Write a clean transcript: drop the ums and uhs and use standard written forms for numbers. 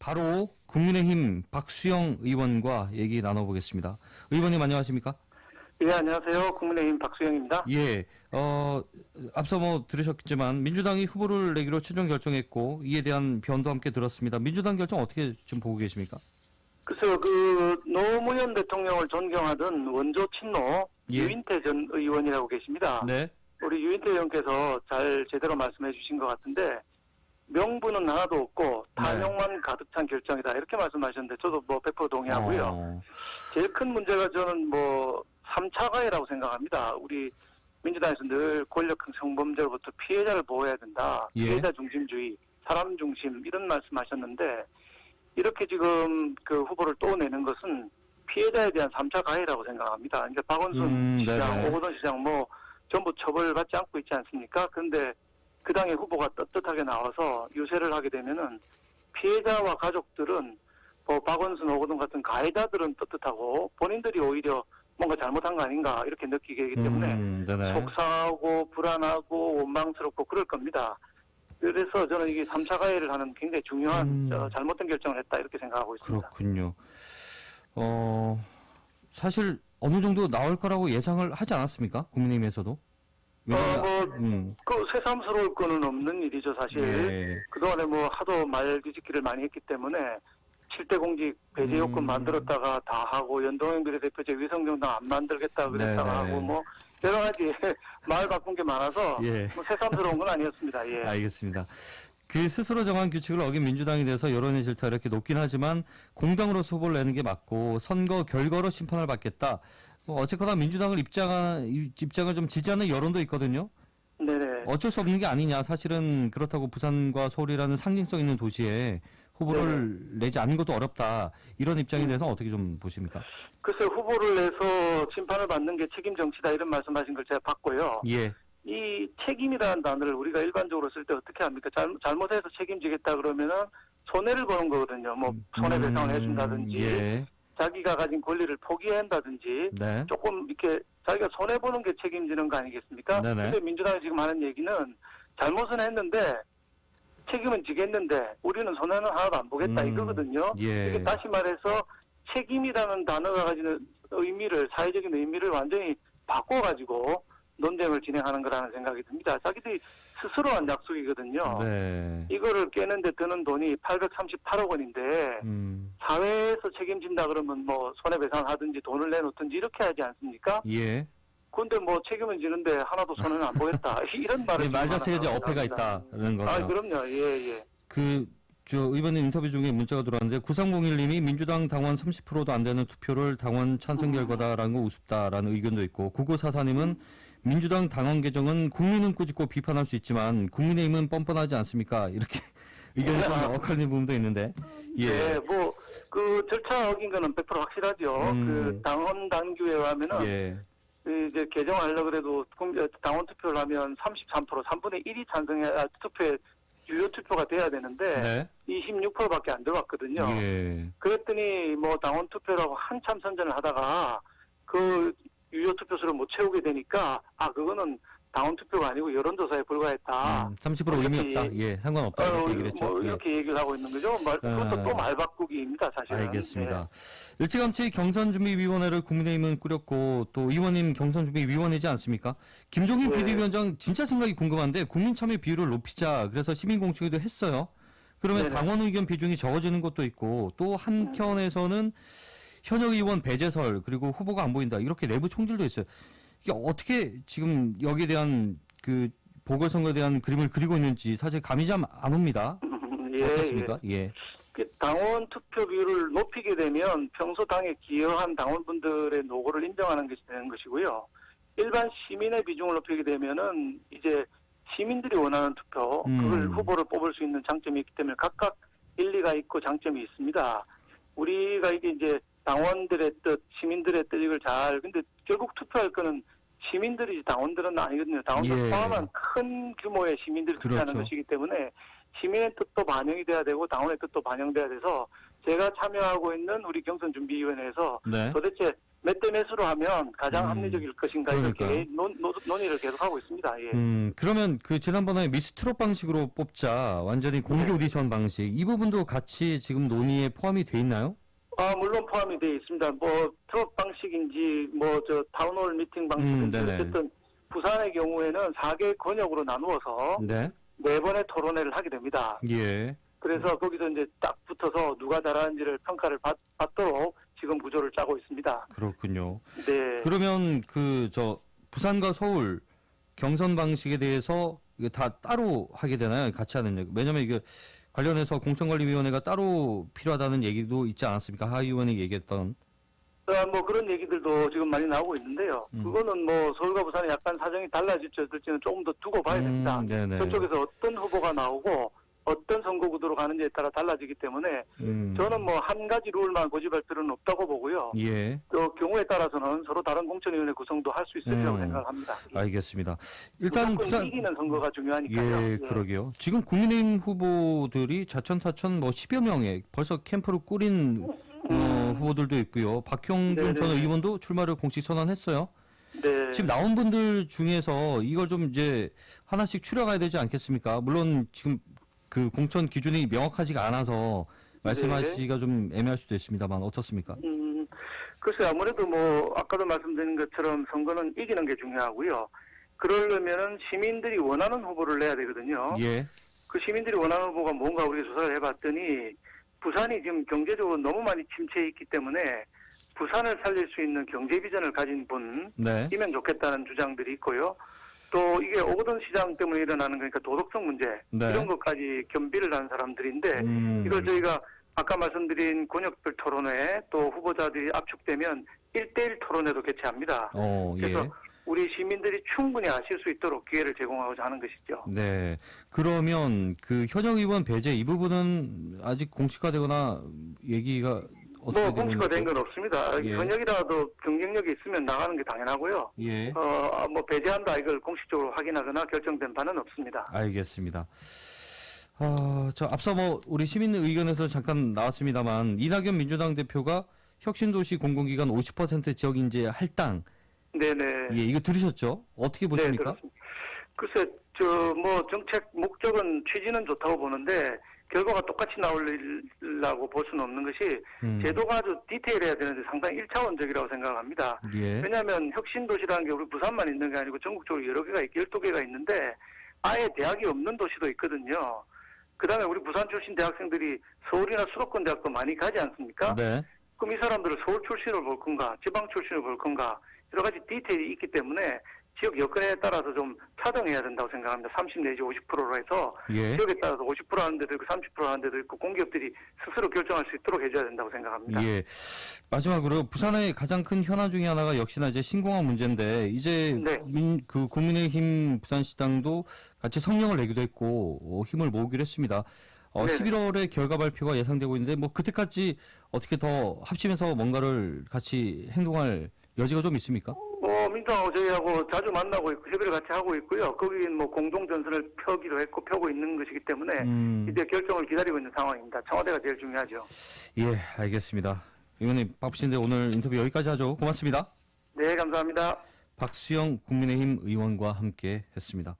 바로 국민의힘 박수영 의원과 얘기 나눠보겠습니다. 의원님 안녕하십니까? 예, 안녕하세요. 국민의힘 박수영입니다. 예, 앞서 들으셨겠지만 민주당이 후보를 내기로 최종 결정했고 이에 대한 변도 함께 들었습니다. 민주당 결정 어떻게 좀 보고 계십니까? 글쎄요, 노무현 대통령을 존경하던 원조 친노 예. 유인태 전 의원이라고 계십니다. 네. 우리 유인태 의원께서 제대로 말씀해 주신 것 같은데 명분은 하나도 없고 탐욕만 가득 찬 결정이다 이렇게 말씀하셨는데 저도 100% 동의하고요. 제일 큰 문제가 저는 3차 가해라고 생각합니다. 우리 민주당에서 늘 권력형 성범죄로부터 피해자를 보호해야 된다. 예. 피해자 중심주의, 사람 중심 이런 말씀하셨는데 이렇게 지금 그 후보를 또 내는 것은 피해자에 대한 3차 가해라고 생각합니다. 그러니까 박원순 시장, 네네. 오거돈 시장 전부 처벌받지 않고 있지 않습니까? 그런데 그 당의 후보가 떳떳하게 나와서 유세를 하게 되면은 피해자와 가족들은 박원순, 오거돈 같은 가해자들은 떳떳하고 본인들이 오히려 뭔가 잘못한 거 아닌가 이렇게 느끼게 되기 때문에 네네. 속상하고 불안하고 원망스럽고 그럴 겁니다. 그래서 저는 이게 3차 가해를 하는 굉장히 중요한 잘못된 결정을 했다 이렇게 생각하고 있습니다. 그렇군요. 사실 어느 정도 나올 거라고 예상을 하지 않았습니까? 국민의힘에서도? 새삼스러울 거는 없는 일이죠, 사실. 예. 그동안에 하도 말 뒤집기를 많이 했기 때문에 7대 공직 배제 요건 만들었다가 다 하고 연동형 비례대표제 위성정당 안 만들겠다 그랬다가 네네. 하고 여러 가지 말 바꾼 게 많아서 예. 새삼스러운 건 아니었습니다. 예. 알겠습니다. 그 스스로 정한 규칙을 어긴 민주당에 대해서 여론의 질타가 이렇게 높긴 하지만 공당으로서 후보를 내는 게 맞고 선거 결과로 심판을 받겠다. 어쨌거나 민주당을 입장을 좀 지지하는 여론도 있거든요. 네네. 어쩔 수 없는 게 아니냐. 사실은 그렇다고 부산과 서울이라는 상징성 있는 도시에 후보를 내지 않는 것도 어렵다. 이런 입장에 대해서 어떻게 좀 보십니까? 글쎄 후보를 내서 심판을 받는 게 책임 정치다 이런 말씀하신 걸 제가 봤고요. 예. 이 책임이라는 단어를 우리가 일반적으로 쓸 때 어떻게 합니까? 잘못해서 책임지겠다 그러면은 손해를 보는 거거든요. 손해배상을 해준다든지 예. 자기가 가진 권리를 포기한다든지 네. 조금 이렇게 자기가 손해보는 게 책임지는 거 아니겠습니까? 네네. 근데 민주당이 지금 하는 얘기는 잘못은 했는데 책임은 지겠는데 우리는 손해는 하나도 안 보겠다 이거거든요. 예. 이게 다시 말해서 책임이라는 단어가 가지는 의미를 사회적인 의미를 완전히 바꿔가지고 논쟁을 진행하는 거라는 생각이 듭니다. 자기들이 스스로 한 약속이거든요. 네. 이거를 깨는데 드는 돈이 838억 원인데 사회에서 책임진다 그러면 손해배상을 하든지 돈을 내놓든지 이렇게 하지 않습니까? 예. 근데 책임은 지는데 하나도 손해는 안 보겠다. 이런 말을. 말 자체가 이제 어폐가 있다는 거죠. 그럼요. 예. 의원님 인터뷰 중에 문자가 들어왔는데 9301님이 민주당 당원 30%도 안 되는 투표를 당원 찬성 결과다라는 거 우습다라는 의견도 있고 9944님은 민주당 당원 개정은 국민은 꾸짖고 비판할 수 있지만 국민의힘은 뻔뻔하지 않습니까? 이렇게 의견이 좀 엇갈리는 부분도 있는데. 예. 네, 절차 어긴 거는 100% 확실하죠. 당원 당규에 의하면은 예. 이제 개정하려고 그래도 당원 투표를 하면 33% 3분의 1이 투표에 유효 투표가 돼야 되는데 네. 26%밖에 안 들어갔거든요. 예. 그랬더니 당원 투표라고 한참 선전을 하다가 그 유효 투표수를 못 채우게 되니까 그거는 당원 투표가 아니고 여론조사에 불과했다. 30% 의미 없다. 예, 상관없다. 이렇게 얘기를 했죠. 이렇게 얘기를 하고 있는 거죠. 그것도 또 말 바꾸기입니다, 사실은. 알겠습니다. 네. 일찌감치 경선준비위원회를 국민의힘은 꾸렸고 또 의원님 경선준비위원회지 않습니까? 김종인 네. 비대위원장 진짜 생각이 궁금한데 국민참여 비율을 높이자 그래서 시민공청회도 했어요. 그러면 네네. 당원 의견 비중이 적어지는 것도 있고 또 한편에서는 현역 의원 배제설 그리고 후보가 안 보인다 이렇게 내부 총질도 있어요. 이게 어떻게 지금 여기에 대한 보궐선거에 대한 그림을 그리고 있는지 사실 감이 잘 안 옵니다. 어떻습니까? 예. 당원 투표 비율을 높이게 되면 평소 당에 기여한 당원분들의 노고를 인정하는 것이 되는 것이고요. 일반 시민의 비중을 높이게 되면은 이제 시민들이 원하는 투표, 그걸 후보를 뽑을 수 있는 장점이 있기 때문에 각각 일리가 있고 장점이 있습니다. 우리가 이게 이제 당원들의 뜻, 시민들의 뜻 이걸 근데 결국 투표할 거는 시민들이지 당원들은 아니거든요. 당원들 예. 포함한 큰 규모의 시민들이 투표하는 그렇죠. 것이기 때문에 시민의 뜻도 반영이 돼야 되고 당원의 뜻도 반영돼야 돼서 제가 참여하고 있는 우리 경선준비위원회에서 네. 도대체 몇 대 몇으로 하면 가장 음, 합리적일 것인가 그러니까요. 이렇게 논의를 계속하고 있습니다. 예. 그러면 그 지난번에 미스트롯 방식으로 뽑자 완전히 공개 네. 오디션 방식 이 부분도 같이 지금 논의에 포함이 돼 있나요? 물론 포함이 되어 있습니다. 뭐 트롯 방식인지 뭐 저 타운홀 미팅 방식인지 네네. 어쨌든 부산의 경우에는 4개 권역으로 나누어서 네. 4번의 토론회를 하게 됩니다. 예. 그래서 거기서 이제 딱 붙어서 누가 잘하는지를 평가를 받도록 지금 구조를 짜고 있습니다. 그렇군요. 네. 그러면 부산과 서울 경선 방식에 대해서 이게 다 따로 하게 되나요? 같이 하는 얘기. 왜냐면 이게 관련해서 공천관리위원회가 따로 필요하다는 얘기도 있지 않았습니까? 하 의원이 얘기했던. 뭐 그런 얘기들도 지금 많이 나오고 있는데요. 그거는 뭐 서울과 부산이 약간 사정이 달라질지는 조금 더 두고 봐야 됩니다. 네네. 그쪽에서 어떤 후보가 나오고 어떤 선거 구도로 가는지에 따라 달라지기 때문에 저는 뭐 한 가지 룰만 고집할 필요는 없다고 보고요. 예. 또 경우에 따라서는 서로 다른 공천위원회 구성도 할 수 있으리라고 음. 생각합니다. 알겠습니다. 일단 무조건 부산 이기는 선거가 중요하니까요. 예, 그러게요. 지금 국민의힘 후보들이 자천타천 뭐 10여 명의 벌써 캠프를 꾸린 후보들도 있고요. 박형준 네네. 전 의원도 출마를 공식 선언했어요. 네. 지금 나온 분들 중에서 이걸 좀 이제 하나씩 추려가야 되지 않겠습니까? 물론 지금 그 공천 기준이 명확하지가 않아서 말씀하시기가 좀 애매할 수도 있습니다만 어떻습니까? 글쎄 아무래도 뭐 아까도 말씀드린 것처럼 선거는 이기는 게 중요하고요. 그러려면은 시민들이 원하는 후보를 내야 되거든요. 예. 그 시민들이 원하는 후보가 뭔가 우리가 조사를 해봤더니 부산이 지금 경제적으로 너무 많이 침체해 있기 때문에 부산을 살릴 수 있는 경제 비전을 가진 분이면 네. 좋겠다는 주장들이 있고요. 또 이게 오거돈 시장 때문에 일어나는 거니까 도덕성 문제 네. 이런 것까지 겸비를 하는 사람들인데 이걸 저희가 아까 말씀드린 권역별 토론회 또 후보자들이 압축되면 1대1 토론회도 개최합니다. 그래서 예. 우리 시민들이 충분히 아실 수 있도록 기회를 제공하고자 하는 것이죠. 네. 그러면 그 현역 의원 배제 이 부분은 아직 공식화되거나 얘기가 어떻게 뭐 되고 공식화된 있나요? 건 없습니다. 예. 현역이라도 경쟁력이 있으면 나가는 게 당연하고요. 예. 뭐 배제한다 이걸 공식적으로 확인하거나 결정된 바는 없습니다. 알겠습니다. 앞서 뭐 우리 시민 의견에서 잠깐 나왔습니다만 이낙연 민주당 대표가 혁신도시 공공기관 50% 지역 인재 할당. 네네. 예, 이거 들으셨죠? 어떻게 보십니까? 네, 그렇습니다. 글쎄, 뭐 정책 목적은 취지는 좋다고 보는데 결과가 똑같이 나오려고 볼 수는 없는 것이 제도가 아주 디테일해야 되는데 상당히 1차원적이라고 생각합니다. 예. 왜냐하면 혁신도시라는 게 우리 부산만 있는 게 아니고 전국적으로 여러 개가 12개가 있는데 아예 대학이 없는 도시도 있거든요. 그다음에 우리 부산 출신 대학생들이 서울이나 수도권 대학도 많이 가지 않습니까? 네. 그럼 이 사람들은 서울 출신을 볼 건가, 지방 출신을 볼 건가 여러 가지 디테일이 있기 때문에 지역 여건에 따라서 좀 차등해야 된다고 생각합니다. 30 내지 50%로 해서 예. 지역에 따라서 50% 하는 데도 있고 30% 하는 데도 있고 공기업들이 스스로 결정할 수 있도록 해줘야 된다고 생각합니다. 예. 마지막으로 부산의 가장 큰 현안 중에 하나가 역시나 이제 신공항 문제인데 이제 네. 국민의힘 부산시당도 같이 성명을 내기도 했고 힘을 모으기로 했습니다. 네네. 11월에 결과 발표가 예상되고 있는데 뭐 그때까지 어떻게 더 합치면서 뭔가를 같이 행동할 여지가 좀 있습니까? 민주당하고 저희하고 자주 만나고 있고 협의를 같이 하고 있고요. 거기는 뭐 공동 전선을 펴기도 했고 펴고 있는 것이기 때문에 이제 결정을 기다리고 있는 상황입니다. 청와대가 제일 중요하죠. 예, 알겠습니다. 의원님 바쁘신데 오늘 인터뷰 여기까지 하죠. 고맙습니다. 네, 감사합니다. 박수영 국민의힘 의원과 함께 했습니다.